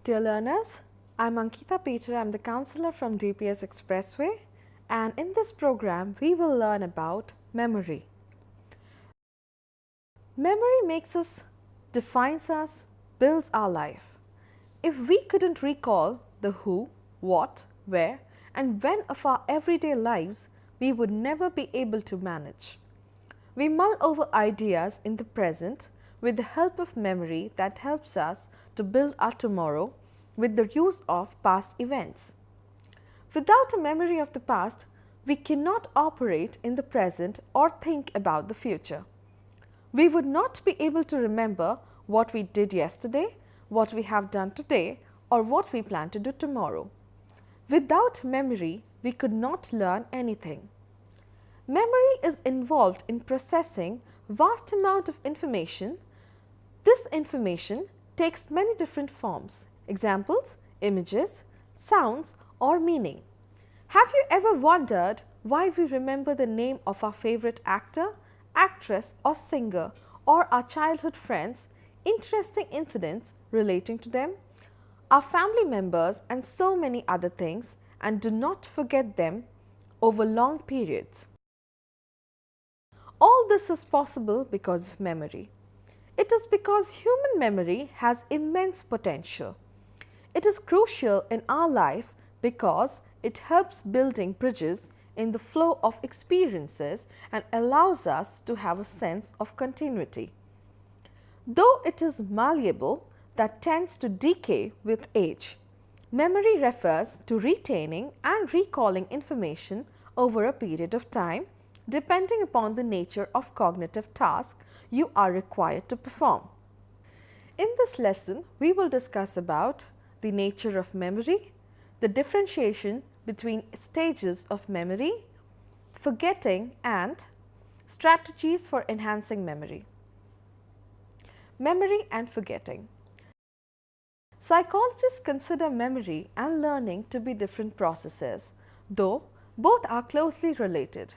Dear learners, I'm Ankita Peter. I'm the counselor from DPS Expressway, and in this program we will learn about memory. Memory makes us, defines us, builds our life. If we couldn't recall the who, what, where and when of our everyday lives, we would never be able to manage. We mull over ideas in the present with the help of memory that helps us to build our tomorrow with the use of past events. Without a memory of the past, we cannot operate in the present or think about the future. We would not be able to remember what we did yesterday, what we have done today, or what we plan to do tomorrow. Without memory, we could not learn anything. Memory is involved in processing vast amount of information. This information takes many different forms, examples, images, sounds or meaning. Have you ever wondered why we remember the name of our favorite actor, actress or singer or our childhood friends, interesting incidents relating to them, our family members and so many other things, and do not forget them over long periods? All this is possible because of memory. It is because human memory has immense potential. It is crucial in our life because it helps building bridges in the flow of experiences and allows us to have a sense of continuity. Though it is malleable, that tends to decay with age. Memory refers to retaining and recalling information over a period of time, depending upon the nature of cognitive task you are required to perform. In this lesson, we will discuss about the nature of memory, the differentiation between stages of memory, forgetting and strategies for enhancing memory. Memory and forgetting. Psychologists consider memory and learning to be different processes, though both are closely related.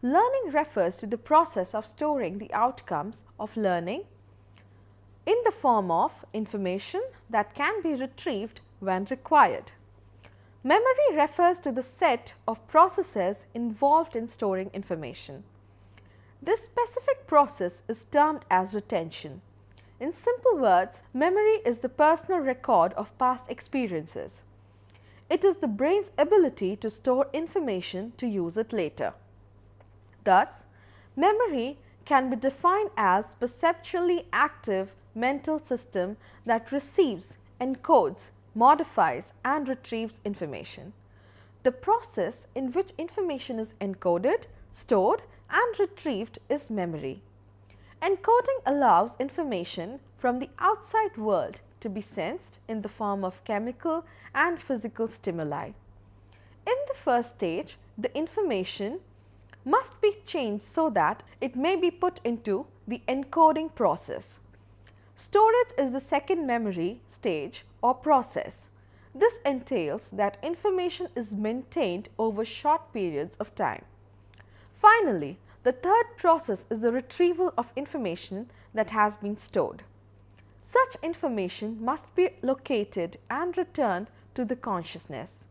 Learning refers to the process of storing the outcomes of learning in the form of information that can be retrieved when required. Memory refers to the set of processes involved in storing information. This specific process is termed as retention. In simple words, memory is the personal record of past experiences. It is the brain's ability to store information to use it later. Thus, memory can be defined as perceptually active mental system that receives, encodes, modifies and retrieves information. The process in which information is encoded, stored and retrieved is memory. Encoding allows information from the outside world to be sensed in the form of chemical and physical stimuli. In the first stage, the information must be changed so that it may be put into the encoding process. Storage is the second memory stage or process. This entails that information is maintained over short periods of time. Finally, the third process is the retrieval of information that has been stored. Such information must be located and returned to the consciousness.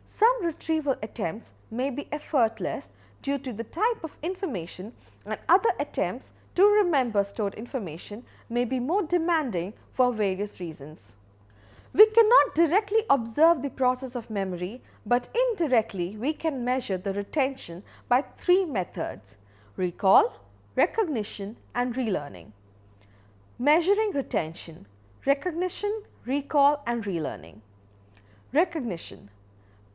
Some retrieval attempts may be effortless due to the type of information, and other attempts to remember stored information may be more demanding for various reasons. We cannot directly observe the process of memory, but indirectly we can measure the retention by three methods: recall, recognition and relearning. Measuring retention: recognition, recall and relearning. Recognition.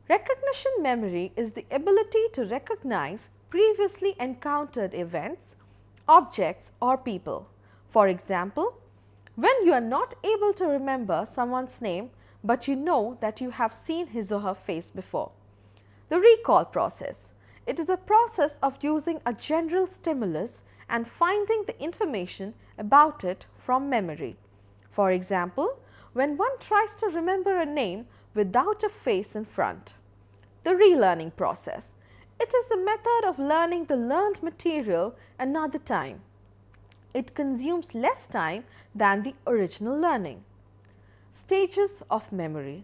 Recognition memory is the ability to recognize previously encountered events, objects or people. For example, when you are not able to remember someone's name, but you know that you have seen his or her face before. The recall process. It is a process of using a general stimulus and finding the information about it from memory. For example, when one tries to remember a name without a face in front. The relearning process. It is the method of learning the learned material another time. It consumes less time than the original learning. Stages of memory.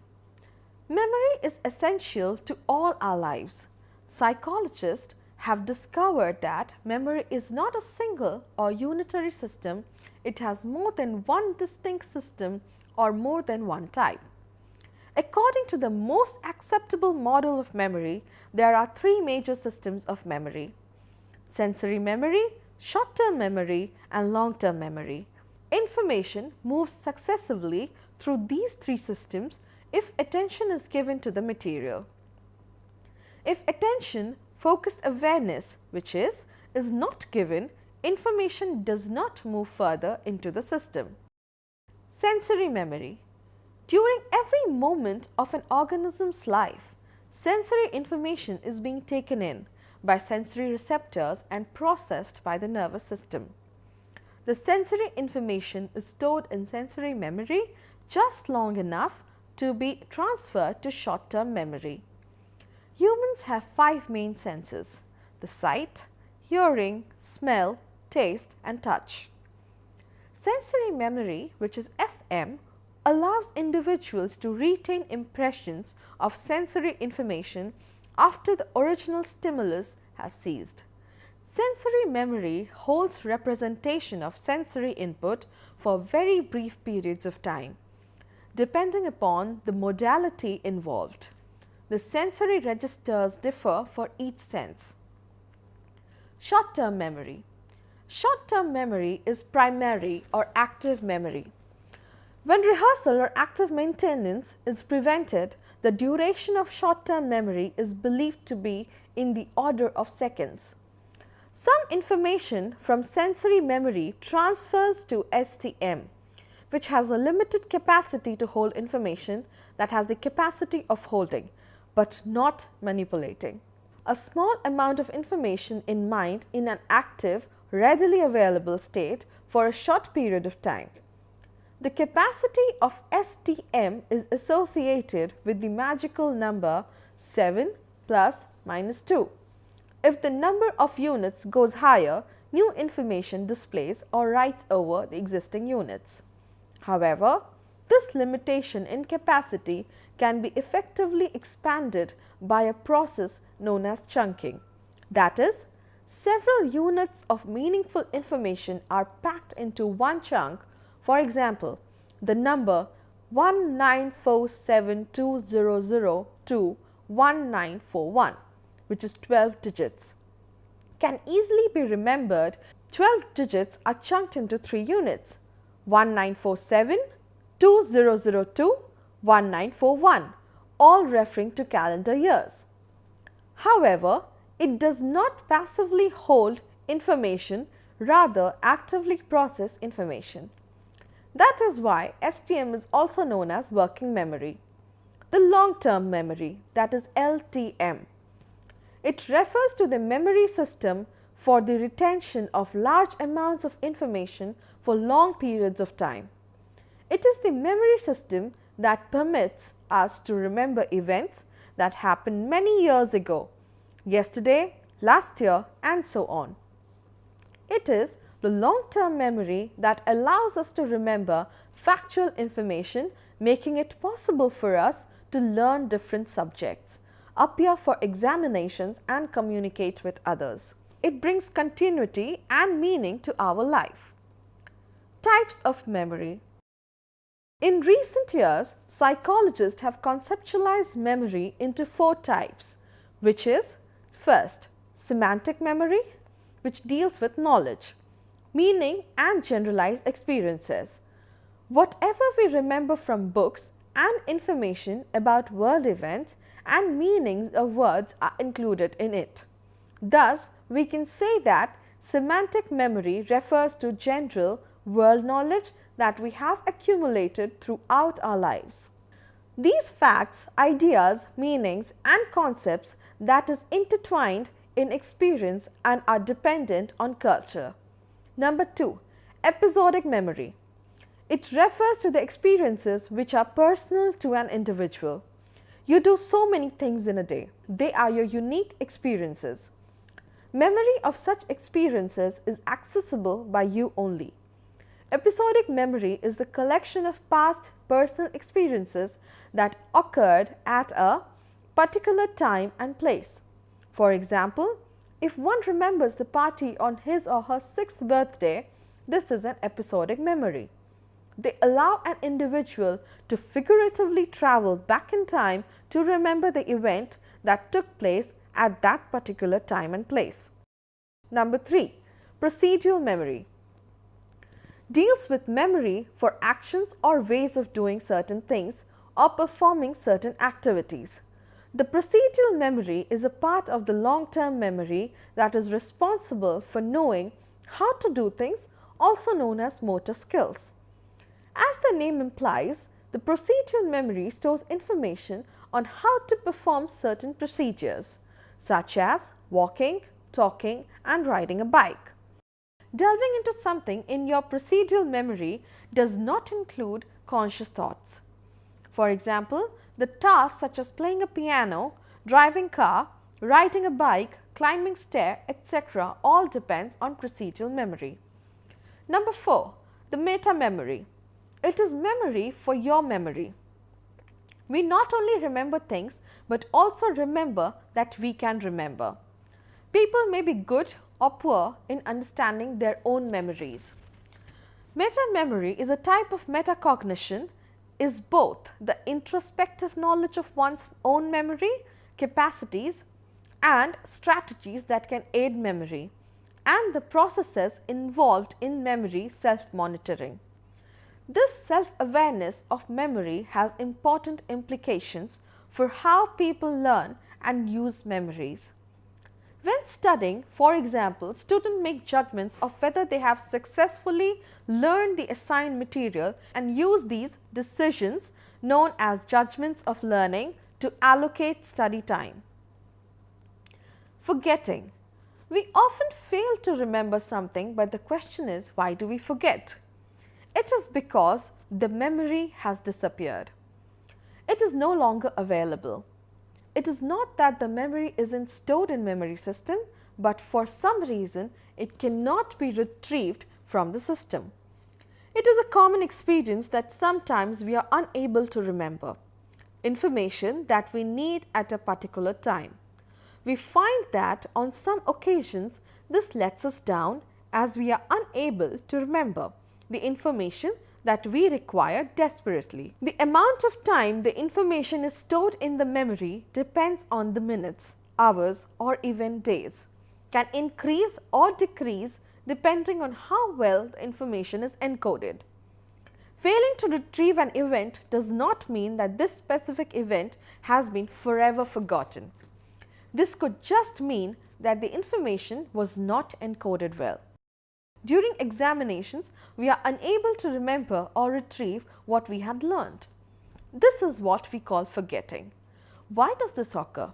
Memory is essential to all our lives. Psychologists have discovered that memory is not a single or unitary system, it has more than one distinct system or more than one type. According to the most acceptable model of memory, there are three major systems of memory: sensory memory, short-term memory, and long-term memory. Information moves successively through these three systems if attention is given to the material. If attention, focused awareness, which is not given, information does not move further into the system. Sensory memory. During every moment of an organism's life, sensory information is being taken in by sensory receptors and processed by the nervous system. The sensory information is stored in sensory memory just long enough to be transferred to short-term memory. Humans have 5 main senses: the sight, hearing, smell, taste, and touch. Sensory memory, which is SM, allows individuals to retain impressions of sensory information after the original stimulus has ceased. Sensory memory holds representation of sensory input for very brief periods of time, depending upon the modality involved. The sensory registers differ for each sense. Short-term memory. Short-term memory is primary or active memory. When rehearsal or active maintenance is prevented, the duration of short-term memory is believed to be in the order of seconds. Some information from sensory memory transfers to STM, which has a limited capacity to hold information that has the capacity of holding, but not manipulating. A small amount of information in mind in an active, readily available state for a short period of time. The capacity of STM is associated with the magical number 7 plus minus 2. If the number of units goes higher, new information displays or writes over the existing units. However, this limitation in capacity can be effectively expanded by a process known as chunking. That is, several units of meaningful information are packed into one chunk. For example, the number 19472002191, which is 12 digits, can easily be remembered. 12 digits are chunked into 3 units: 194720021941, all referring to calendar years. However, it does not passively hold information, rather actively process information. That is why STM is also known as working memory. The long-term memory, that is LTM. It refers to the memory system for the retention of large amounts of information for long periods of time. It is the memory system that permits us to remember events that happened many years ago, yesterday, last year, and so on. It is the long-term memory that allows us to remember factual information, making it possible for us to learn different subjects, appear for examinations, and communicate with others. It brings continuity and meaning to our life. Types of memory. In recent years, psychologists have conceptualized memory into 4 types, which is: first, semantic memory, which deals with knowledge, meaning, and generalized experiences. Whatever we remember from books and information about world events and meanings of words are included in it. Thus, we can say that semantic memory refers to general world knowledge that we have accumulated throughout our lives. These facts, ideas, meanings, and concepts that is intertwined in experience and are dependent on culture. Number 2, episodic memory. It refers to the experiences which are personal to an individual. You do so many things in a day. They are your unique experiences. Memory of such experiences is accessible by you only. Episodic memory is the collection of past personal experiences that occurred at a particular time and place. For example, if one remembers the party on his or her 6th birthday, this is an episodic memory. They allow an individual to figuratively travel back in time to remember the event that took place at that particular time and place. Number 3. Procedural memory deals with memory for actions or ways of doing certain things or performing certain activities. The procedural memory is a part of the long-term memory that is responsible for knowing how to do things, also known as motor skills. As the name implies, the procedural memory stores information on how to perform certain procedures, such as walking, talking, and riding a bike. Delving into something in your procedural memory does not include conscious thoughts. For example, the tasks such as playing a piano, driving a car, riding a bike, climbing stairs, etc. all depends on procedural memory. Number 4. The meta memory. It is memory for your memory. We not only remember things but also remember that we can remember. People may be good or poor in understanding their own memories. Meta-memory is a type of metacognition, is both the introspective knowledge of one's own memory, capacities and strategies that can aid memory, and the processes involved in memory self-monitoring. This self-awareness of memory has important implications for how people learn and use memories. When studying, for example, students make judgments of whether they have successfully learned the assigned material and use these decisions, known as judgments of learning, to allocate study time. Forgetting. We often fail to remember something, but the question is, why do we forget? It is because the memory has disappeared. It is no longer available. It is not that the memory isn't stored in memory system, but for some reason it cannot be retrieved from the system. It is a common experience that sometimes we are unable to remember information that we need at a particular time. We find that on some occasions this lets us down as we are unable to remember the information that we require desperately. The amount of time the information is stored in the memory depends on the minutes, hours or even days, can increase or decrease depending on how well the information is encoded. Failing to retrieve an event does not mean that this specific event has been forever forgotten. This could just mean that the information was not encoded well. During examinations, we are unable to remember or retrieve what we had learned. This is what we call forgetting. Why does this occur?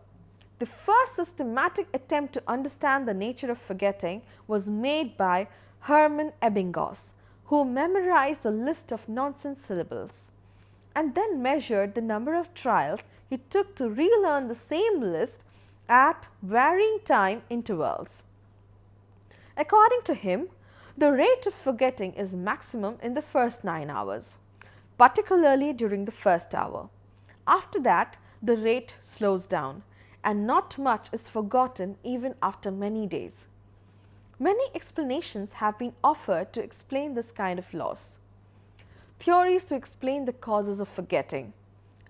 The first systematic attempt to understand the nature of forgetting was made by Hermann Ebbinghaus, who memorized the list of nonsense syllables and then measured the number of trials he took to relearn the same list at varying time intervals. According to him, the rate of forgetting is maximum in the first 9 hours, particularly during the first hour. After that, the rate slows down and not much is forgotten even after many days. Many explanations have been offered to explain this kind of loss. Theories to explain the causes of forgetting.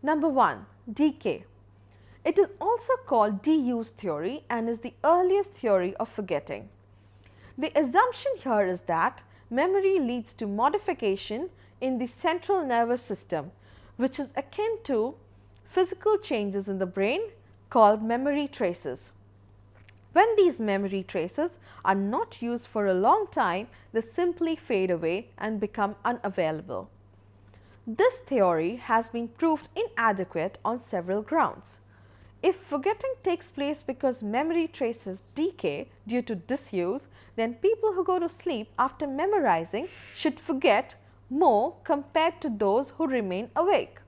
Number 1. Decay. It is also called de-use theory and is the earliest theory of forgetting. The assumption here is that memory leads to modification in the central nervous system, which is akin to physical changes in the brain called memory traces. When these memory traces are not used for a long time, they simply fade away and become unavailable. This theory has been proved inadequate on several grounds. If forgetting takes place because memory traces decay due to disuse, then people who go to sleep after memorizing should forget more compared to those who remain awake.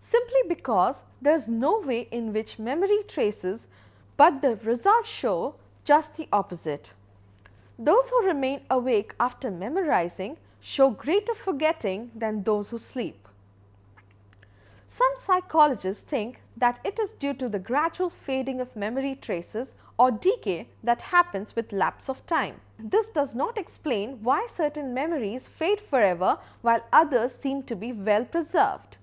Simply because there is no way in which memory traces, but the results show just the opposite. Those who remain awake after memorizing show greater forgetting than those who sleep. Some psychologists think that it is due to the gradual fading of memory traces or decay that happens with lapse of time. This does not explain why certain memories fade forever while others seem to be well preserved.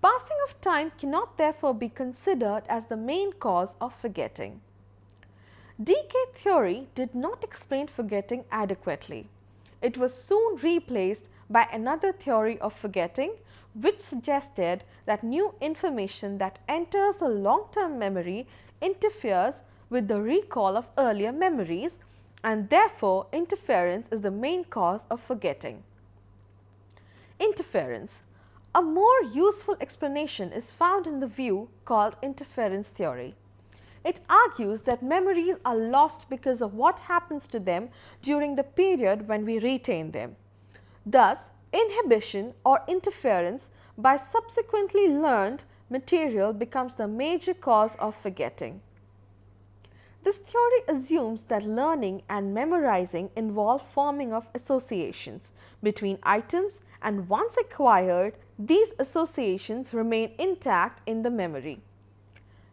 Passing of time cannot therefore be considered as the main cause of forgetting. Decay theory did not explain forgetting adequately. It was soon replaced by another theory of forgetting, which suggested that new information that enters the long-term memory interferes with the recall of earlier memories, and therefore interference is the main cause of forgetting. Interference. A more useful explanation is found in the view called interference theory. It argues that memories are lost because of what happens to them during the period when we retain them. Thus, inhibition or interference by subsequently learned material becomes the major cause of forgetting. This theory assumes that learning and memorizing involve forming of associations between items, and once acquired, these associations remain intact in the memory.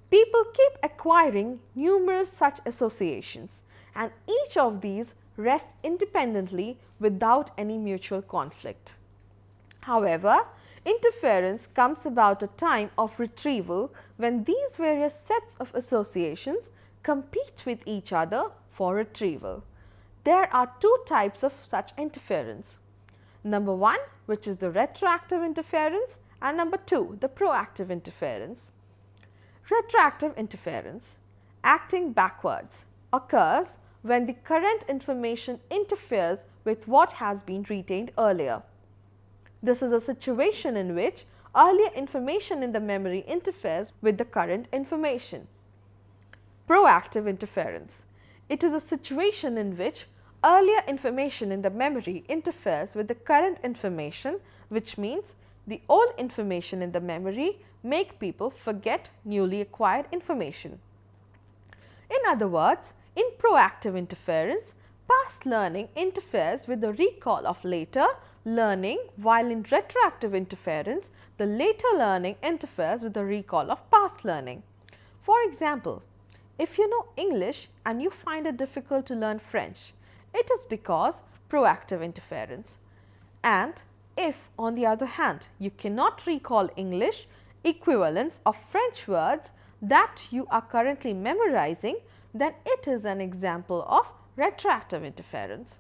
People keep acquiring numerous such associations, and each of these rests independently without any mutual conflict. However, interference comes about a time of retrieval when these various sets of associations compete with each other for retrieval. There are two types of such interference. Number one, which is the retroactive interference, and number two, the proactive interference. Retroactive interference, acting backwards, occurs when the current information interferes with what has been retained earlier. This is a situation in which earlier information in the memory interferes with the current information. Proactive interference. It is a situation in which earlier information in the memory interferes with the current information, which means the old information in the memory make people forget newly acquired information. In other words, in proactive interference, past learning interferes with the recall of later learning, while in retroactive interference, the later learning interferes with the recall of past learning. For example, if you know English and you find it difficult to learn French, it is because proactive interference. And if, on the other hand, you cannot recall English equivalents of French words that you are currently memorizing, then it is an example of retroactive interference.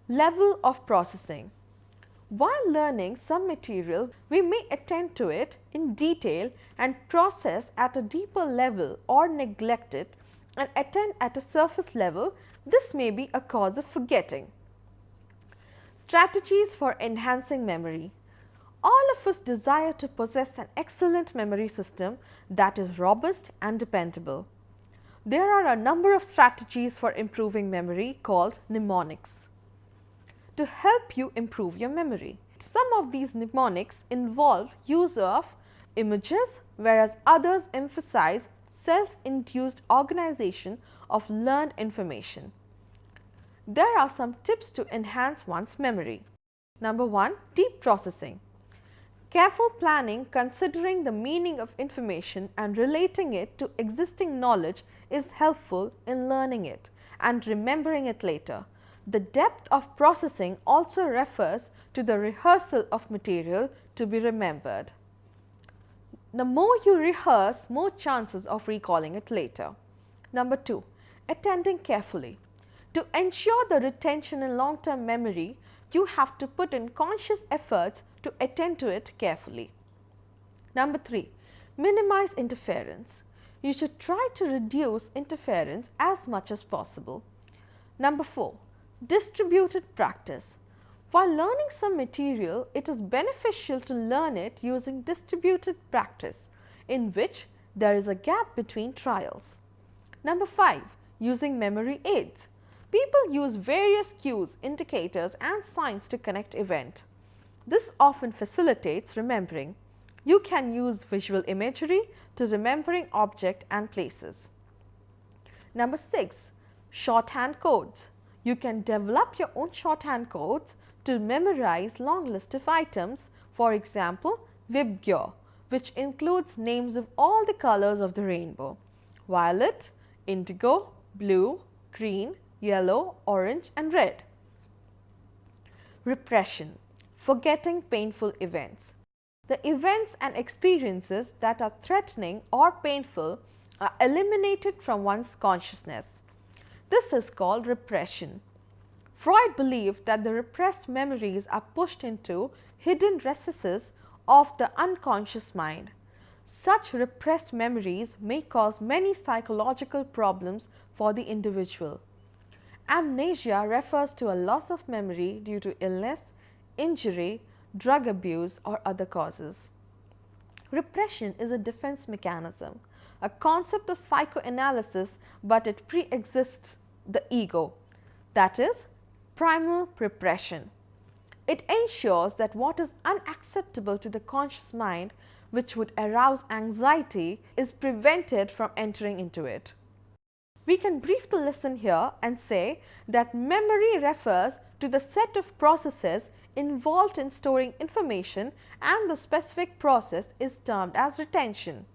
Level of processing. While learning some material, we may attend to it in detail and process at a deeper level, or neglect it and attend at a surface level. This may be a cause of forgetting. Strategies for enhancing memory. All of us desire to possess an excellent memory system that is robust and dependable. There are a number of strategies for improving memory called mnemonics to help you improve your memory. Some of these mnemonics involve use of images, whereas others emphasize self-induced organization of learned information. There are some tips to enhance one's memory. Number one, deep processing. Careful planning, considering the meaning of information and relating it to existing knowledge, is helpful in learning it and remembering it later. The depth of processing also refers to the rehearsal of material to be remembered. The more you rehearse, more chances of recalling it later. Number two, attending carefully. To ensure the retention in long-term memory, you have to put in conscious efforts to attend to it carefully. Number three, minimize interference. You should try to reduce interference as much as possible. Number four, distributed practice. While learning some material, it is beneficial to learn it using distributed practice, in which there is a gap between trials. Number five, using memory aids. People use various cues, indicators and signs to connect event. This often facilitates remembering. You can use visual imagery to remembering object and places. Number six, shorthand codes. You can develop your own shorthand codes to memorize long list of items, for example, Vibgyor, which includes names of all the colors of the rainbow: violet, indigo, blue, green, yellow, orange and red. Repression, forgetting painful events. The events and experiences that are threatening or painful are eliminated from one's consciousness. This is called repression. Freud believed that the repressed memories are pushed into hidden recesses of the unconscious mind. Such repressed memories may cause many psychological problems for the individual. Amnesia refers to a loss of memory due to illness, injury, drug abuse or other causes. Repression is a defense mechanism, a concept of psychoanalysis, but it pre-exists the ego, that is, primal repression. It ensures that what is unacceptable to the conscious mind, which would arouse anxiety, is prevented from entering into it. We can brief the lesson here and say that memory refers to the set of processes involved in storing information, and the specific process is termed as retention.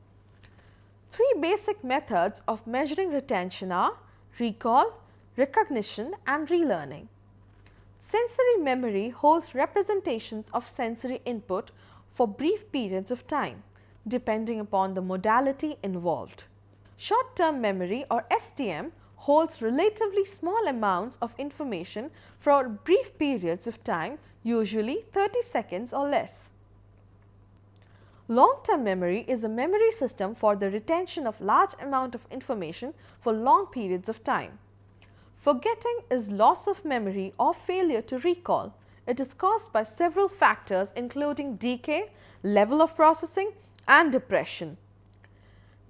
Three basic methods of measuring retention are recall, recognition and relearning. Sensory memory holds representations of sensory input for brief periods of time, depending upon the modality involved. Short-term memory or STM holds relatively small amounts of information for brief periods of time, usually 30 seconds or less. Long-term memory is a memory system for the retention of large amount of information for long periods of time. Forgetting is loss of memory or failure to recall. It is caused by several factors including decay, level of processing and depression.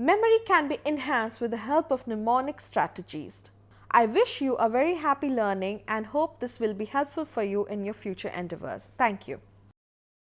Memory can be enhanced with the help of mnemonic strategies. I wish you a very happy learning and hope this will be helpful for you in your future endeavors. Thank you.